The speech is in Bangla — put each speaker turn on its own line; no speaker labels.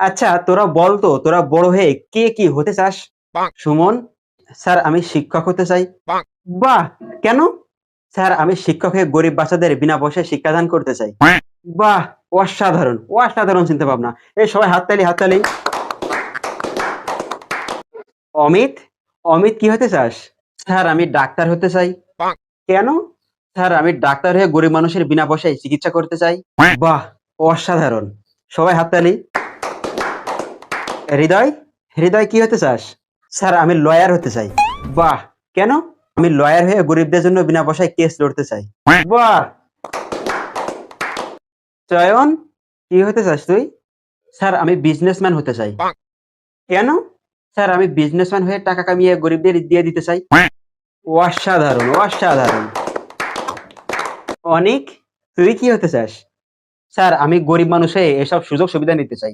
আচ্ছা তোরা বল তো তোরা বড় হয়ে কে কি হতে চাস? সুমন: স্যার আমি শিক্ষক হতে চাই। বাহ! কেন? স্যার আমি শিক্ষক হয়ে গরিব বাচ্চাদের বিনা পয়সায় শিক্ষাদান করতে চাই। বাহ! অসাধারণ, অসাধারণ চিন্তা ভাবনা। এই সবাই হাততালি, হাততালি। অমিত: অমিত কি হতে চাস? স্যার আমি ডাক্তার হতে চাই। কেন? স্যার আমি ডাক্তার হয়ে গরিব মানুষের বিনা পয়সায় চিকিৎসা করতে চাই। বাহ! অসাধারণ। সবাই হাততালি। হৃদয়: হৃদয় কি হতে চাস? স্যার আমি লয়ার হতে চাই। বাহ! কেন? আমি লয়ার হয়ে গরিবদের জন্য বিনা পয়সায় কেস লড়তে চাই। বাহ! চয়ন: কি হতে চাস তুই? স্যার আমি বিজনেসম্যান হতে চাই। কেন? স্যার আমি বিজনেসম্যান হয়ে টাকা কামিয়ে গরিবদের দিয়ে দিতে চাই। অসাধারণ, অসাধারণ। অনিক: তুই কি হতে চাস? স্যার আমি গরিব মানুষ হয়ে এসব সুযোগ সুবিধা নিতে চাই।